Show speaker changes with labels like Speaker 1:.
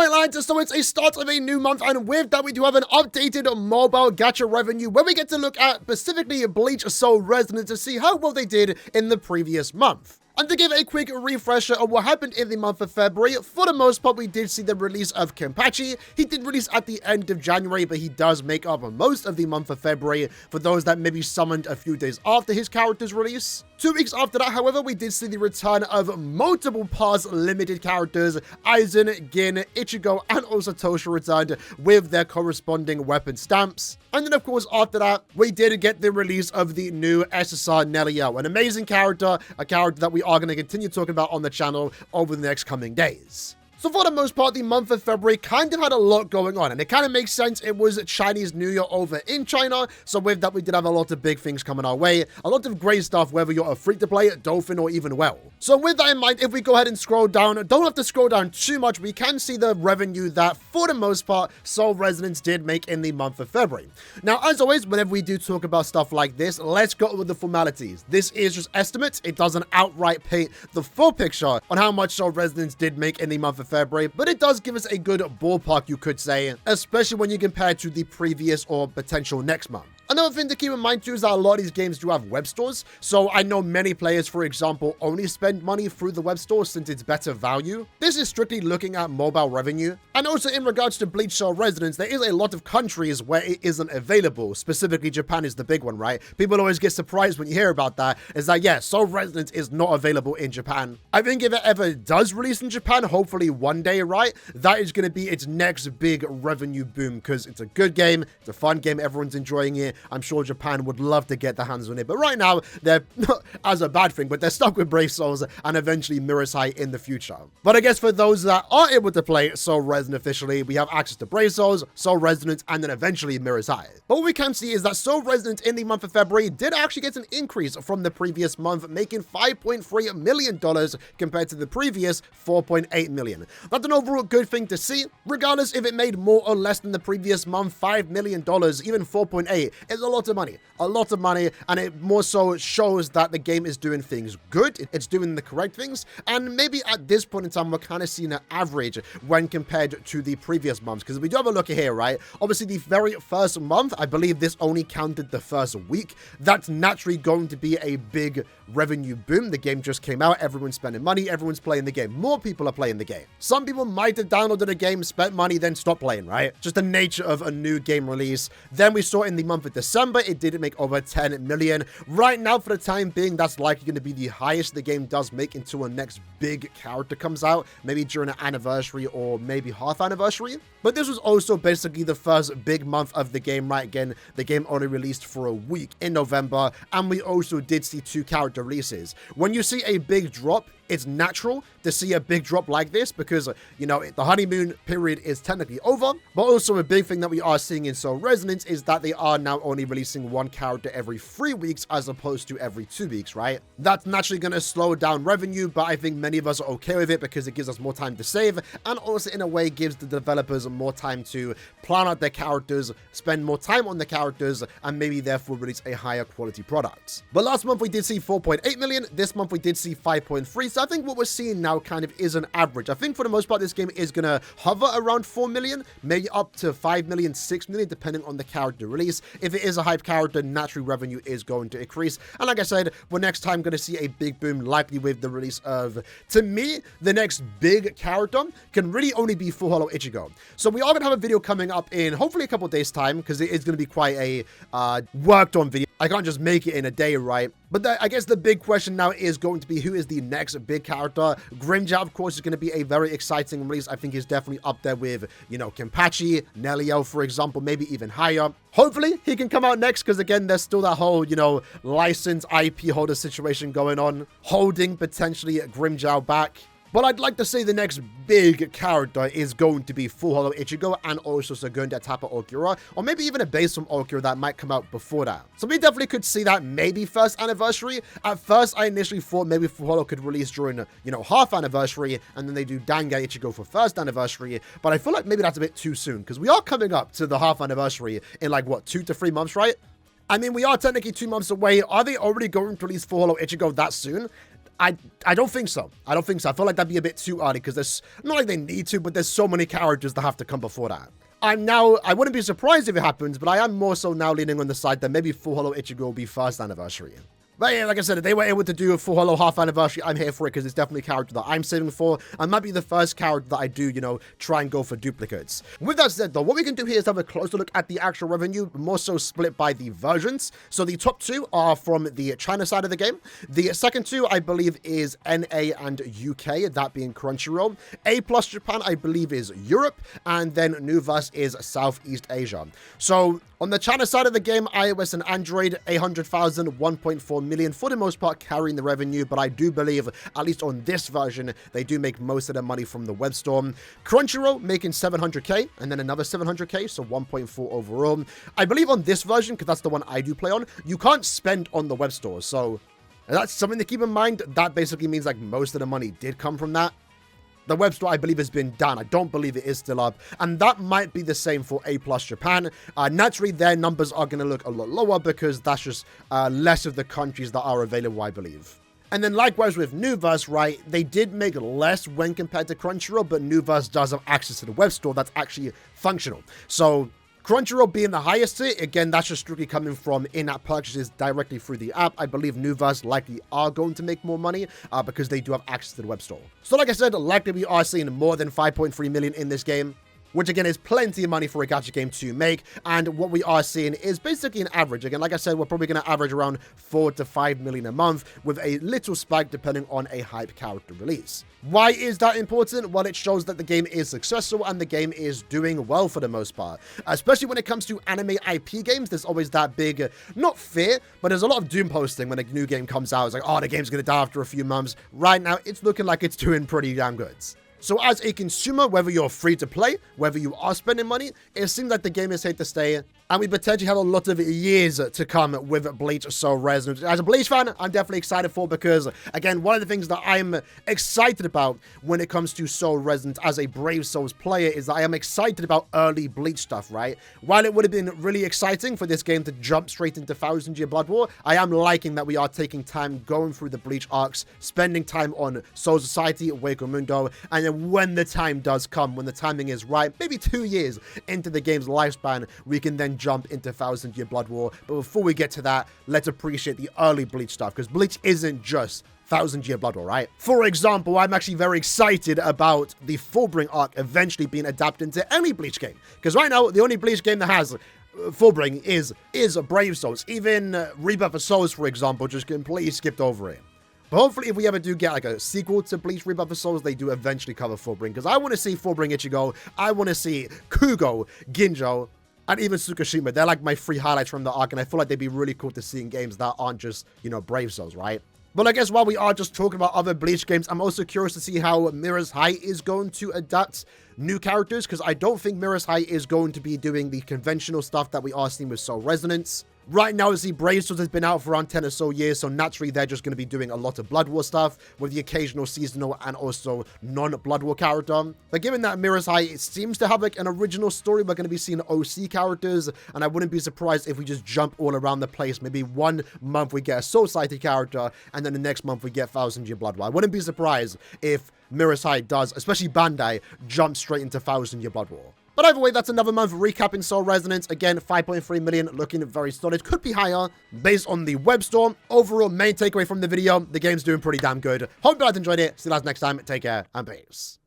Speaker 1: Alright lads, so it's a start of a new month, and with that we do have an updated mobile gacha revenue where we get to look at specifically Bleach Soul Resonance to see how well they did in the previous month. And to give a quick refresher of what happened in the month of February, for the most part we did see the release of Kenpachi. He did release at the end of January, but he does make up most of the month of February for those that maybe summoned a few days after his character's release. 2 weeks after that, however, we did see the return of multiple past limited characters. Aizen, Gin, Ichigo, and also Tosha returned with their corresponding weapon stamps. And then, of course, after that, we did get the release of the new SSR Nelio, an amazing character, a character that we are going to continue talking about on the channel over the next coming days. So for the most part, the month of February kind of had a lot going on, and it kind of makes sense. It was Chinese New Year over in China, so with that, we did have a lot of big things coming our way. A lot of great stuff, whether you're a free-to-play, Dolphin, or even Well. So with that in mind, if we go ahead and scroll down, don't have to scroll down too much, we can see the revenue that, for the most part, Soul Resonance did make in the month of February. Now, as always, whenever we do talk about stuff like this, let's go with the formalities. This is just estimates. It doesn't outright paint the full picture on how much Soul Resonance did make in the month of February, but it does give us a good ballpark, you could say, especially when you compare to the previous or potential next month. Another thing to keep in mind too is that a lot of these games do have web stores. So I know many players, for example, only spend money through the web store since it's better value. This is strictly looking at mobile revenue. And also in regards to Bleach Soul Resonance, there is a lot of countries where it isn't available. Specifically, Japan is the big one, right? People always get surprised when you hear about that. Is that, yeah, Soul Resonance is not available in Japan. I think if it ever does release in Japan, hopefully one day, right, that is going to be its next big revenue boom because it's a good game. It's a fun game. Everyone's enjoying it. I'm sure Japan would love to get their hands on it, but right now they're not as a bad thing, but they're stuck with Brave Souls and eventually Mirror's High in the future. But I guess for those that are able to play Soul Resonance officially, we have access to Brave Souls, Soul Resonance, and then eventually Mirror's High. But what we can see is that Soul Resonance in the month of February did actually get an increase from the previous month, making $5.3 million compared to the previous $4.8 million. That's an overall good thing to see. Regardless if it made more or less than the previous month, $5 million, even 4.8 is a lot of money, and it more so shows that the game is doing things good, it's doing the correct things, and maybe at this point in time, we're kind of seeing an average when compared to the previous months, because we do have a look here, right? Obviously, the very first month, I believe this only counted the first week. That's naturally going to be a big revenue boom. The game just came out, everyone's spending money, everyone's playing the game, more people are playing the game. Some people might have downloaded a game, spent money, then stopped playing, right? Just the nature of a new game release. Then we saw in the month of December, it did make over 10 million. Right now, for the time being, that's likely going to be the highest the game does make until a next big character comes out, maybe during an anniversary or maybe half anniversary. But this was also basically the first big month of the game, right? Again, the game only released for a week in November, and we also did see 2 character releases. When you see a big drop, it's natural to see a big drop like this because, you know, the honeymoon period is technically over. But also a big thing that we are seeing in Soul Resonance is that they are now only releasing 1 character every 3 weeks as opposed to every 2 weeks, right? That's naturally going to slow down revenue, but I think many of us are okay with it because it gives us more time to save, and also in a way gives the developers more time to plan out their characters, spend more time on the characters, and maybe therefore release a higher quality product. But last month we did see 4.8 million. This month we did see 5.3. So I think what we're seeing now kind of is an average. I think for the most part, this game is going to hover around 4 million, maybe up to 5 million, 6 million, depending on the character release. If it is a hype character, naturally revenue is going to increase. And like I said, we're next time going to see a big boom, likely with the release of, to me, the next big character can really only be Full Hollow Ichigo. So we are going to have a video coming up in hopefully a couple of days time, because it is going to be quite a worked on video. I can't just make it in a day, right? But I guess the big question now is going to be who is the next big character. Grimjaw, of course, is going to be a very exciting release. I think he's definitely up there with, you know, Kenpachi, Nelio, for example, maybe even higher. Hopefully, he can come out next because, again, there's still that whole, you know, license IP holder situation going on, holding potentially Grimjaw back. But I'd like to say the next big character is going to be Full Hollow Ichigo and also Segunda Etapa Okura, or maybe even a base from Okura that might come out before that. So we definitely could see that maybe first anniversary. At first, I initially thought maybe Full Hollow could release during, you know, half anniversary, and then they do Dangai Ichigo for first anniversary. But I feel like maybe that's a bit too soon, because we are coming up to the half anniversary in like, what, 2 to 3 months, right? I mean, we are technically 2 months away. Are they already going to release Full Hollow Ichigo that soon? I don't think so. I don't think so. I feel like that'd be a bit too early because there's, not like they need to, but there's so many characters that have to come before that. I wouldn't be surprised if it happens, but I am more so now leaning on the side that maybe Full Hollow Ichigo will be first anniversary. But yeah, like I said, if they were able to do a Full Hollow half anniversary, I'm here for it because it's definitely a character that I'm saving for. And might be the first character that I do, try and go for duplicates. With that said, though, what we can do here is have a closer look at the actual revenue, more so split by the versions. So the top two are from the China side of the game. The second two, I believe, is NA and UK, that being Crunchyroll. A+ Japan, I believe, is Europe. And then Nuverse is Southeast Asia. So on the China side of the game, iOS and Android, 800,000, 1.4 million for the most part carrying the revenue, but I do believe, at least on this version, they do make most of their money from the web store. Crunchyroll making 700k, and then another 700k, so 1.4 overall. I believe on this version, because that's the one I do play on, you can't spend on the web store, so that's something to keep in mind. That basically means like most of the money did come from that. The web store, I believe, has been down. I don't believe it is still up. And that might be the same for A+ Japan. Naturally, their numbers are going to look a lot lower because that's just less of the countries that are available, I believe. And then likewise with Nuverse, right, they did make less when compared to Crunchyroll, but Nuverse does have access to the web store that's actually functional. So Crunchyroll being the highest tier, again, that's just strictly coming from in-app purchases directly through the app. I believe Nuverse likely are going to make more money because they do have access to the web store. So like I said, likely we are seeing more than 5.3 million in this game, which again is plenty of money for a gacha game to make. And what we are seeing is basically an average. Again, like I said, we're probably going to average around 4 to 5 million a month with a little spike depending on a hype character release. Why is that important? Well, it shows that the game is successful and the game is doing well for the most part. Especially when it comes to anime IP games, there's always that big, not fear, but there's a lot of doom posting when a new game comes out. It's like, oh, the game's going to die after a few months. Right now, it's looking like it's doing pretty damn good. So as a consumer, whether you're free to play, whether you are spending money, it seems like the game is here to stay, and we potentially have a lot of years to come with Bleach Soul Resonance. As a Bleach fan, I'm definitely excited for because, again, one of the things that I'm excited about when it comes to Soul Resonance as a Brave Souls player is that I am excited about early Bleach stuff, right? While it would have been really exciting for this game to jump straight into Thousand Year Blood War, I am liking that we are taking time going through the Bleach arcs, spending time on Soul Society, Wake Mundo, and then when the time does come, when the timing is right, maybe 2 years into the game's lifespan, we can then jump into Thousand Year Blood War. But before we get to that, let's appreciate the early Bleach stuff, because Bleach isn't just Thousand Year Blood War, right? For example, I'm actually very excited about the Fullbring arc eventually being adapted into any Bleach game, because right now, the only Bleach game that has Fullbring is Brave Souls. Even Rebirth of Souls, for example, just completely skipped over it. But hopefully, if we ever do get like a sequel to Bleach Rebirth of Souls, they do eventually cover Fullbring, because I want to see Fullbring Ichigo, I want to see Kugo, Ginjo, and even Tsukishima. They're like my 3 highlights from the arc, and I feel like they'd be really cool to see in games that aren't just, Brave Souls, right? But I guess while we are just talking about other Bleach games, I'm also curious to see how Mirror's High is going to adapt new characters, because I don't think Mirror's High is going to be doing the conventional stuff that we are seeing with Soul Resonance. Right now, the Brave Souls has been out for around 10 or so years, so naturally they're just going to be doing a lot of Blood War stuff with the occasional seasonal and also non-Blood War character. But given that Mirror's High, it seems to have like an original story, we're going to be seeing OC characters, and I wouldn't be surprised if we just jump all around the place. Maybe 1 month we get a Soul Society character, and then the next month we get Thousand Year Blood War. I wouldn't be surprised if Mirror's High does, especially Bandai, jump straight into Thousand Year Blood War. But either way, that's another month recapping Soul Resonance. Again, 5.3 million, looking very solid. Could be higher based on the web store. Overall, main takeaway from the video, the game's doing pretty damn good. Hope you guys enjoyed it. See you guys next time. Take care and peace.